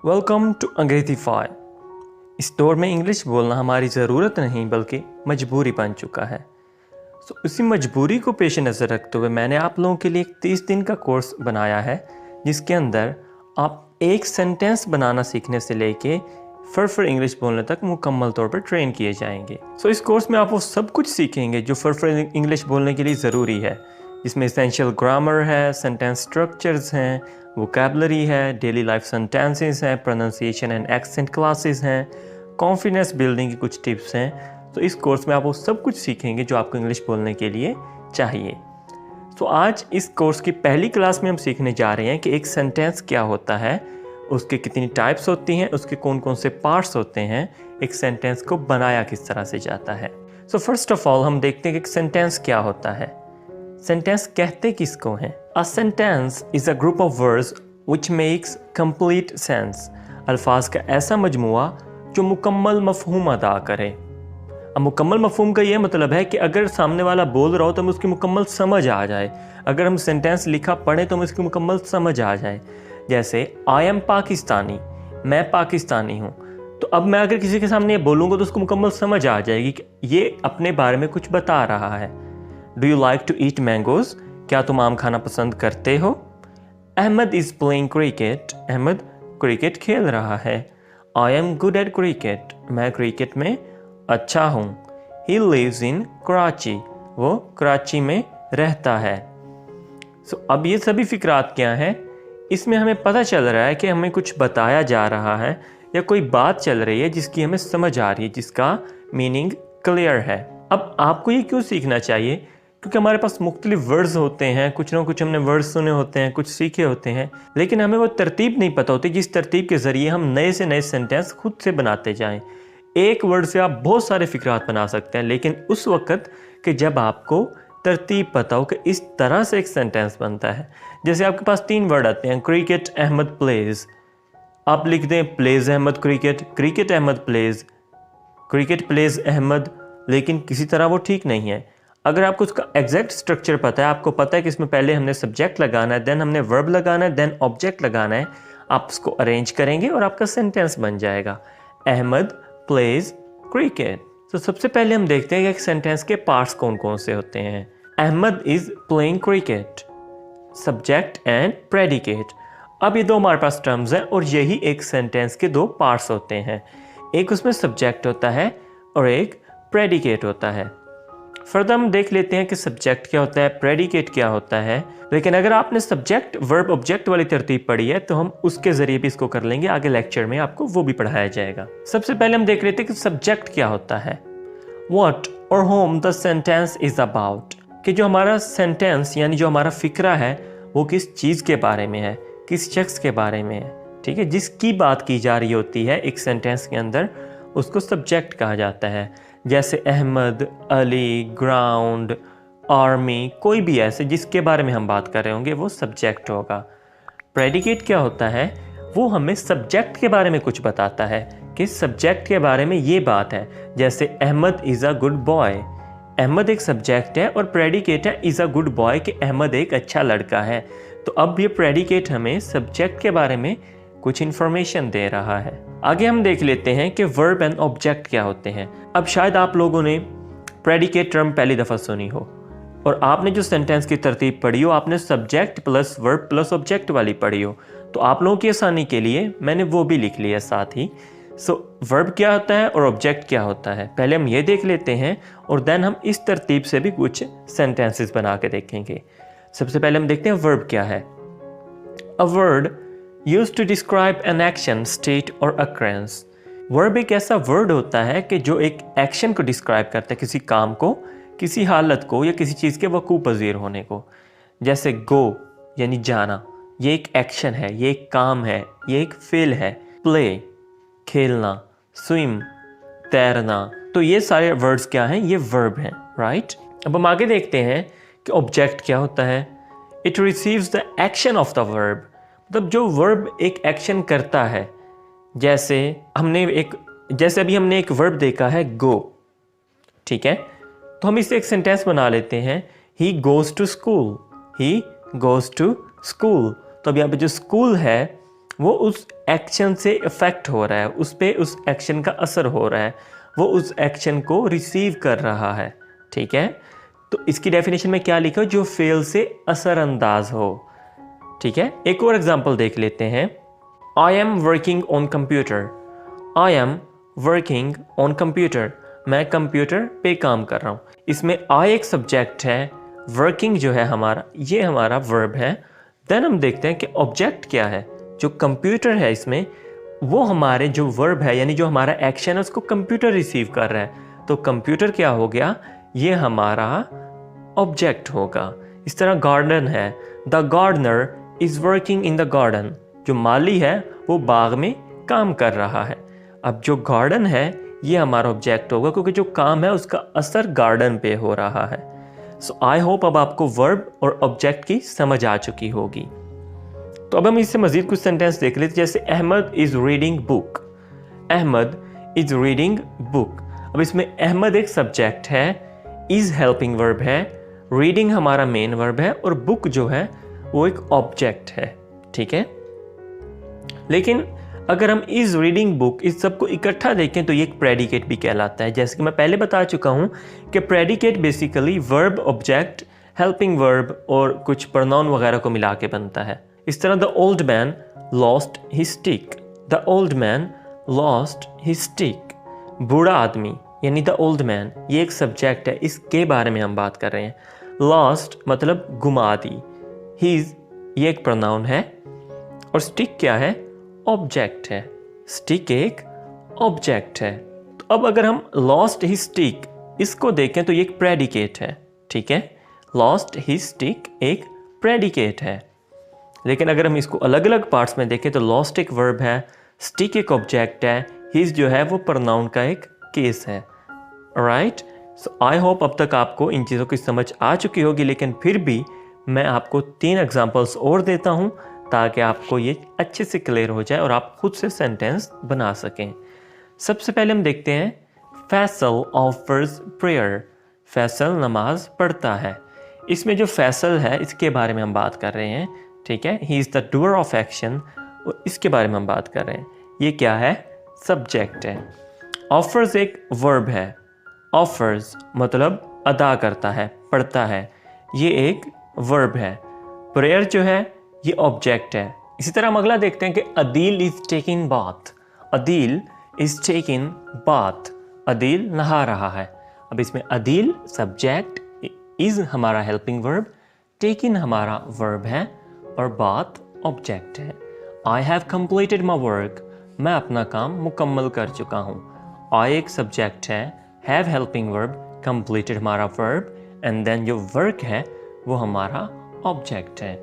Welcome to अंग्रेजीफाई। इस दौर में इंग्लिश बोलना हमारी ज़रूरत नहीं बल्कि मजबूरी बन चुका है। उसी मजबूरी को पेश नज़र रखते हुए मैंने आप लोगों के लिए एक 30 दिन का कोर्स बनाया है, जिसके अंदर आप एक सेंटेंस बनाना सीखने से लेके फर इंग्लिश बोलने तक मुकम्मल तौर पर ट्रेन किए जाएंगे। इस कोर्स में आप वो सब कुछ सीखेंगे जो फर इंग्लिश बोलने के लिए ज़रूरी है, जिसमें एसेंशियल ग्रामर है, सेंटेंस स्ट्रक्चर्स हैं, वोकैबलरी है, डेली लाइफ सेंटेंसेस हैं, प्रोनाउंसिएशन एंड एक्सेंट क्लासेस हैं, कॉन्फिडेंस बिल्डिंग की कुछ टिप्स हैं। इस कोर्स में आप वो सब कुछ सीखेंगे जो आपको इंग्लिश बोलने के लिए चाहिए। आज इस कोर्स की पहली क्लास में हम सीखने जा रहे हैं कि एक सेंटेंस क्या होता है, उसके कितनी टाइप्स होती हैं, उसके कौन कौन से पार्ट्स होते हैं, एक सेंटेंस को बनाया किस तरह से जाता है। फर्स्ट ऑफ ऑल हम देखते हैं कि एक सेंटेंस क्या होता है। सेंटेंस कहते किसको हैं? A sentence is a group of words which makes complete sense। अल्फाज का ऐसा मजमुआ जो मुकम्मल मफहूम अदा करे। अब मुकम्मल मफहूम का ये मतलब है कि अगर सामने वाला बोल रहा हो तो हमें उसकी मुकम्मल समझ आ जाए। अगर हम सेंटेंस लिखा पढ़ें तो हमें उसकी मुकम्मल समझ आ जाए। जैसे आई एम पाकिस्तानी, मैं पाकिस्तानी हूँ। तो अब मैं अगर किसी के सामने ये बोलूँगा तो उसको मुकम्मल समझ आ जाएगी कि ये अपने बारे में कुछ बता रहा है। Do you like to eat mangoes? क्या तुम आम खाना पसंद करते हो? Ahmed is playing cricket. Ahmed cricket खेल रहा है। I am good at cricket. मैं क्रिकेट में अच्छा हूँ। He lives in Karachi. वो कराची में रहता है। अब ये सभी फिक्रात क्या हैं? इसमें हमें पता चल रहा है कि हमें कुछ बताया जा रहा है या कोई बात चल रही है जिसकी हमें समझ आ रही है, जिसका मीनिंग क्लियर है। अब आपको ये क्यों सीखना चाहिए? क्योंकि हमारे पास मुख्तलिफ वर्ड्स होते हैं, कुछ ना कुछ हमने वर्ड्स सुने होते हैं, कुछ सीखे होते हैं, लेकिन हमें वो तरतीब नहीं पता होती जिस तरतीब के ज़रिए हम नए से नए सेंटेंस खुद से बनाते जाएं। एक वर्ड से आप बहुत सारे फिक्रात बना सकते हैं, लेकिन उस वक़्त कि जब आपको तरतीब पता हो कि इस तरह से एक सेंटेंस बनता है। जैसे आपके पास 3 वर्ड आते हैं, क्रिकेट अहमद प्लेज। आप लिख दें plays Ahmed cricket, cricket Ahmed plays, cricket plays Ahmed, लेकिन किसी तरह वो ठीक नहीं है। अगर आपको उसका एग्जैक्ट स्ट्रक्चर पता है, आपको पता है कि इसमें पहले हमने सब्जेक्ट लगाना है, देन हमने वर्ब लगाना है, देन ऑब्जेक्ट लगाना है, आप उसको अरेंज करेंगे और आपका सेंटेंस बन जाएगा, अहमद प्लेज क्रिकेट। सबसे पहले हम देखते हैं कि एक सेंटेंस के पार्ट्स कौन कौन से होते हैं। Ahmed is playing cricket, subject and predicate. अब ये दो हमारे पास टर्म्स हैं और यही एक सेंटेंस के 2 पार्ट्स होते हैं। एक उसमें सब्जेक्ट होता है और एक प्रेडिकेट होता है। फर्दर हम देख लेते हैं कि सब्जेक्ट क्या होता है, प्रेडिकेट क्या होता है। लेकिन अगर आपने सब्जेक्ट वर्ब ऑब्जेक्ट वाली तरतीब पढ़ी है तो हम उसके ज़रिए भी इसको कर लेंगे, आगे लेक्चर में आपको वो भी पढ़ाया जाएगा। सबसे पहले हम देख लेते हैं कि सब्जेक्ट क्या होता है। व्हाट और home the sentence is about, कि जो हमारा सेंटेंस यानी जो हमारा फिक्रा है वो किस चीज़ के बारे में है, किस शख्स के बारे में है। ठीक है, जिसकी बात की जा रही होती है एक सेंटेंस के अंदर, उसको सब्जेक्ट कहा जाता है। जैसे अहमद, अली, ग्राउंड, आर्मी, कोई भी ऐसे जिसके बारे में हम बात कर रहे होंगे वो सब्जेक्ट होगा। प्रेडिकेट क्या होता है? वो हमें सब्जेक्ट के बारे में कुछ बताता है कि सब्जेक्ट के बारे में ये बात है। जैसे Ahmed is a good boy. Ahmed एक सब्जेक्ट है और प्रेडिकेट है इज़ अ गुड बॉय, कि अहमद एक अच्छा लड़का है। तो अब ये प्रेडिकेट हमें सब्जेक्ट के बारे में कुछ इन्फॉर्मेशन दे रहा है। आगे हम देख लेते हैं कि वर्ब एंड ऑब्जेक्ट क्या होते हैं। अब शायद आप लोगों ने प्रेडिकेट टर्म पहली दफ़ा सुनी हो और आपने जो सेंटेंस की तरतीब पढ़ी हो आपने subject plus verb plus object वाली पढ़ी हो। तो आप लोगों की आसानी के लिए मैंने वो भी लिख लिया साथ ही। वर्ब क्या होता है और ऑब्जेक्ट क्या होता है, पहले हम ये देख लेते हैं और देन हम इस तरतीब से भी कुछ सेंटेंसेस बना के देखेंगे। सबसे पहले हम देखते हैं वर्ब क्या है। A word used to describe an action, state or occurrence। Verb एक ऐसा वर्ड होता है कि जो एक एक्शन को डिस्क्राइब करता है, किसी काम को, किसी हालत को या किसी चीज़ के वकूफ़ पज़ीर होने को। जैसे गो यानी जाना, ये एक एक्शन है, ये एक काम है, ये एक फेल है। प्ले खेलना, स्विम तैरना, तो ये सारे वर्ड्स क्या हैं? ये वर्ब हैं, राइट। अब हम आगे देखते हैं कि ऑब्जेक्ट क्या होता है। It receives the action of the verb, मतलब जो वर्ब एक एक्शन करता है। जैसे अभी हमने एक वर्ब देखा है गो, ठीक है, तो हम इससे एक सेंटेंस बना लेते हैं, he goes to school, he goes to school. तो अब यहाँ पे जो स्कूल है वो उस एक्शन से इफेक्ट हो रहा है, उस पे उस एक्शन का असर हो रहा है, वो उस एक्शन को रिसीव कर रहा है। ठीक है, तो इसकी डेफिनेशन में क्या लिखा हो, जो फेल से असरअंदाज हो। ठीक है, एक और एग्जांपल देख लेते हैं। I am working on computer. I am working on computer, मैं कंप्यूटर पे काम कर रहा हूँ। इसमें आई एक सब्जेक्ट है, वर्किंग जो है हमारा, ये हमारा वर्ब है। देन हम देखते हैं कि ऑब्जेक्ट क्या है। जो कंप्यूटर है इसमें, वो हमारे जो वर्ब है यानी जो हमारा एक्शन है उसको कंप्यूटर रिसीव कर रहा है। तो कंप्यूटर क्या हो गया, ये हमारा ऑब्जेक्ट होगा। इस तरह गार्डन है, the gardener is working in the garden, जो माली है वो बाग में काम कर रहा है। अब जो गार्डन है ये हमारा ऑब्जेक्ट होगा, क्योंकि जो काम है उसका असर गार्डन पे हो रहा है। सो आई होप अब आपको वर्ब और ऑब्जेक्ट की समझ आ चुकी होगी। तो अब हम इससे मजीद कुछ सेंटेंस देख लेते, जैसे Ahmed is reading book. Ahmed is reading book. अब इसमें अहमद एक सब्जेक्ट है, इज हेल्पिंग वर्ब है, रीडिंग हमारा मेन वर्ब है और बुक जो है वो एक ऑब्जेक्ट है। ठीक है, लेकिन अगर हम इज रीडिंग बुक इस सबको इकट्ठा देखें तो ये एक प्रेडिकेट भी कहलाता है। जैसे कि मैं पहले बता चुका हूं कि predicate basically verb, object, helping verb और कुछ प्रोनाउन वगैरह को मिला के बनता है। इस तरह the old man lost his stick. The old man lost his stick, बूढ़ा आदमी यानी द ओल्ड मैन, ये एक सब्जेक्ट है, इसके बारे में हम बात कर रहे हैं। लॉस्ट मतलब गुमा दी, हिज ये एक प्रोनाउन है और स्टिक क्या है, ऑब्जेक्ट है। स्टिक एक ऑब्जेक्ट है। तो अब अगर हम लॉस्ट हिज स्टिक इसको देखें तो ये एक प्रेडिकेट है। ठीक है, लॉस्ट हिज स्टिक एक प्रेडिकेट है। लेकिन अगर हम इसको अलग अलग पार्ट्स में देखें तो लॉस्ट एक वर्ब है, स्टिक एक ऑब्जेक्ट है, हिज जो है वो प्रोनाउन का एक केस है। राइट, सो आई होप अब तक आपको इन चीज़ों की समझ आ चुकी होगी, लेकिन फिर भी मैं आपको 3 एग्जांपल्स और देता हूं ताकि आपको ये अच्छे से क्लियर हो जाए और आप खुद से सेंटेंस बना सकें। सबसे पहले हम देखते हैं फैसल ऑफर्स प्रेयर। फैसल नमाज पढ़ता है। इसमें जो फैसल है इसके बारे में हम बात कर रहे हैं। ठीक है, he is the doer of action, और इसके बारे में हम बात कर रहे हैं। ये क्या है, सब्जेक्ट है। ऑफर्स एक वर्ब है। ऑफर्स मतलब अदा करता है, पढ़ता है, ये एक वर्ब है। प्रेयर जो है ये ऑब्जेक्ट है। इसी तरह हम अगला देखते हैं कि Adeel is taking bath. Adeel is taking bath, Adeel नहा रहा है। अब इसमें अदील सब्जेक्ट, इज हमारा हेल्पिंग वर्ब, टेकिंग हमारा वर्ब है और बाथ ऑब्जेक्ट है। I have completed my work, मैं अपना काम मुकम्मल कर चुका हूँ। आई एक सब्जेक्ट है, हैव हेल्पिंग वर्ब, कंप्लीटेड हमारा वर्ब एंड देन जो वर्क है वो हमारा ऑब्जेक्ट है।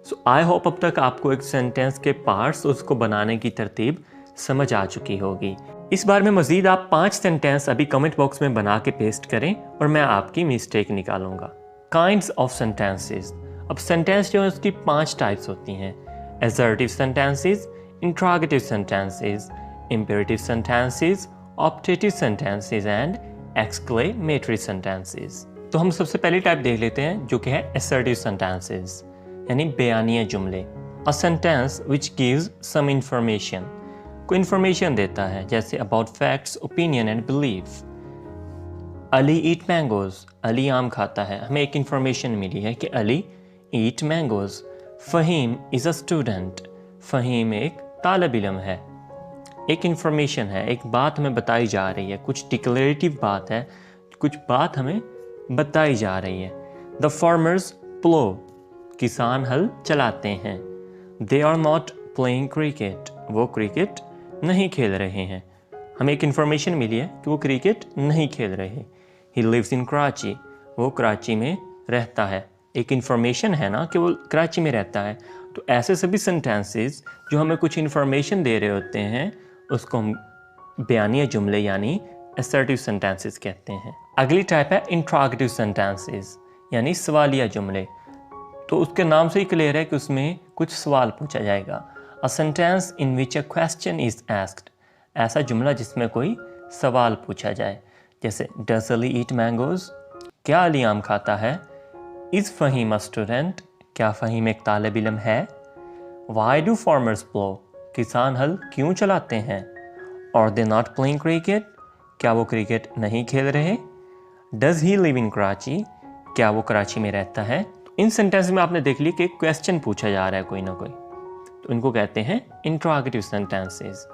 सो आई होप अब तक आपको एक सेंटेंस के पार्ट्स उसको बनाने की तरतीब समझ आ चुकी होगी। इस बार में मज़ीद आप 5 सेंटेंस अभी कमेंट बॉक्स में बना के पेस्ट करें और मैं आपकी मिस्टेक निकालूंगा। Kinds of sentences. अब सेंटेंस जो है उसकी 5 टाइप्स होती हैं। Assertive sentences, interrogative sentences, imperative sentences, optative sentences and exclamatory sentences. तो हम सबसे पहली टाइप देख लेते हैं जो कि है असर्टिव सेंटेंसेस यानी बयानिया जुमले। A sentence which gives some information, कोई इंफॉर्मेशन देता है, जैसे about facts, opinion and belief. Ali eat mangoes, Ali आम खाता है, हमें एक इंफॉर्मेशन मिली है कि Ali eat mangoes. Fahim is a student, Fahim एक तालिब इल्म है। एक इंफॉर्मेशन है, एक बात हमें बताई जा रही है, कुछ डिक्लेरेटिव बात है, कुछ बात हमें बताई जा रही है। द फार्मर्स प्लो, किसान हल चलाते हैं। They are not playing cricket, वो क्रिकेट नहीं खेल रहे हैं। हमें एक इन्फॉर्मेशन मिली है कि वो क्रिकेट नहीं खेल रहे। ही लिव्स इन कराची, वो कराची में रहता है। एक इन्फॉर्मेशन है ना कि वो कराची में रहता है। तो ऐसे सभी सेंटेंसेस जो हमें कुछ इन्फॉर्मेशन दे रहे होते हैं उसको हम बयानिया जुमले यानी असर्टिव सेंटेंसेस कहते हैं। अगली टाइप है इंट्रोगेटिव सेंटेंसेस यानी सवालिया जुमले। तो उसके नाम से ही क्लियर है कि उसमें कुछ सवाल पूछा जाएगा। A sentence in which a question is asked, ऐसा जुमला जिसमें कोई सवाल पूछा जाए, जैसे डज अली ईट मैंगोज, क्या अली आम खाता है। इज़ फ़हीम अ स्टूडेंट, क्या फ़हीम एक तालिब इल्म है। वाई डू फार्मर्स प्लो, किसान हल क्यों चलाते हैं? और दे नॉट प्लेइंग क्रिकेट, क्या वो क्रिकेट नहीं खेल रहे? Does he live in Karachi, क्या वो कराची में रहता है? तो इन सेंटेंस में आपने देख लिया कि एक क्वेश्चन पूछा जा रहा है कोई ना कोई, तो इनको कहते हैं इंट्रोगेटिव सेंटेंसेस।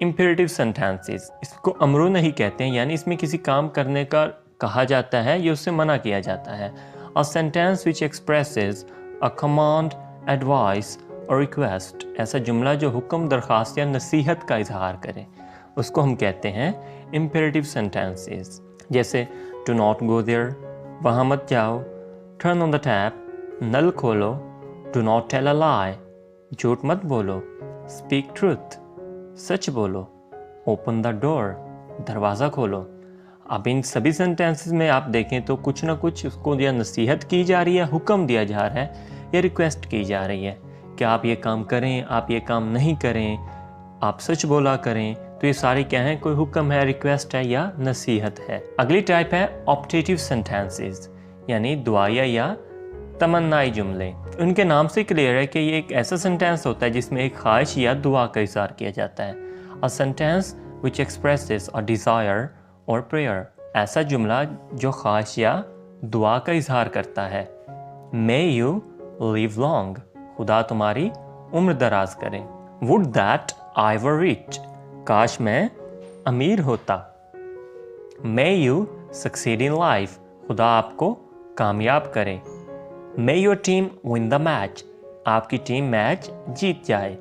इंपेरेटिव सेंटेंसेस, इसको अमरो नहीं कहते हैं, यानी इसमें किसी काम करने का कहा जाता है या उससे मना किया जाता है। अ sentence which expresses a command, advice और रिक्वेस्ट, ऐसा जुमला जो हुक्म, दरखास्त या नसीहत का इजहार करे, उसको हम कहते हैं इंपेरेटिव सेंटेंसेस। जैसे डू नॉट गो देयर, वहाँ मत जाओ। टर्न ऑन द टैप, नल खोलो। डू नॉट टेल अ लाई, झूठ मत बोलो। स्पीक ट्रूथ, सच बोलो। ओपन द डोर, दरवाज़ा खोलो। अब इन सभी सेंटेंसेस में आप देखें तो कुछ ना कुछ उसको या नसीहत की जा रही है, हुक्म दिया जा रहा है या रिक्वेस्ट की जा रही है कि आप ये काम करें, आप ये काम नहीं करें, आप सच बोला करें। तो ये सारे क्या हैं? कोई हुक्म है, रिक्वेस्ट है या नसीहत है। अगली टाइप है ऑप्टेटिव सेंटेंसेस, यानी दुआया या तमन्नाई जुमले। उनके नाम से क्लियर है कि ये एक ऐसा सेंटेंस होता है जिसमें एक ख्वाहिश या दुआ का इज़हार किया जाता है। अ sentence which expresses a desire और प्रेयर, ऐसा जुमला जो ख्वाहिश या दुआ का इज़हार करता है। मे यू लिव लॉन्ग, खुदा तुम्हारी उम्र दराज करे। Would that I were rich, काश मैं अमीर होता। May you succeed in life, खुदा आपको कामयाब करे। मे your team win the match, आपकी टीम मैच जीत जाए।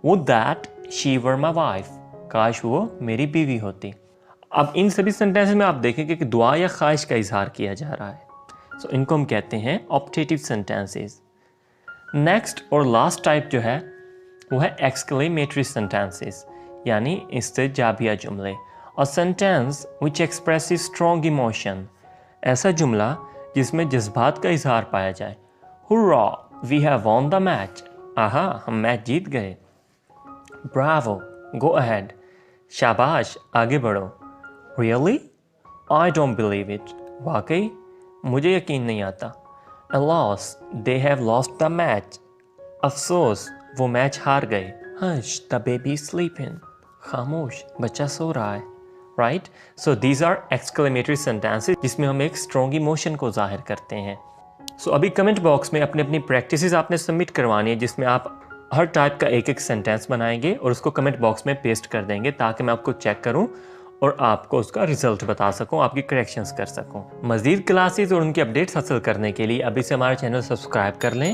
Would that she were my wife, काश वो मेरी बीवी होती। अब इन सभी सेंटेंस में आप देखेंगे कि दुआ या ख्वाहिश का इजहार किया जा रहा है, सो इनको हम कहते हैं ऑप्टेटिव सेंटेंसेस। नेक्स्ट और लास्ट टाइप जो है वो है एक्सक्लेमेटरी सेंटेंसेस, यानी इस्तेजाबिया जुमले। A sentence which expresses strong emotion, ऐसा जुमला जिसमें जज्बात का इजहार पाया जाए। Hurrah, we have won the match, आहा हम मैच जीत गए। ब्रावो, गो अहेड, शाबाश आगे बढ़ो। Really, I don't believe it, वाकई मुझे यकीन नहीं आता। Alas, they have lost the match, अफसोस वो मैच हार गए। हश, द बेबी स्लीपिंग, खामोश बच्चा सो रहा है। Right, so these are exclamatory sentences जिसमें हम एक स्ट्रॉन्ग इमोशन को जाहिर करते हैं। सो अभी कमेंट बॉक्स में अपनी अपनी प्रैक्टिसेस आपने सबमिट करवानी है, जिसमें आप हर टाइप का एक एक सेंटेंस बनाएंगे और उसको कमेंट बॉक्स में पेस्ट कर देंगे, ताकि मैं आपको चेक करूं और आपको उसका रिजल्ट बता सकूं, आपकी करेक्शंस कर सकूं। मज़ीद क्लासेस और उनकी अपडेट्स हासिल करने के लिए अभी से हमारा चैनल सब्सक्राइब कर लें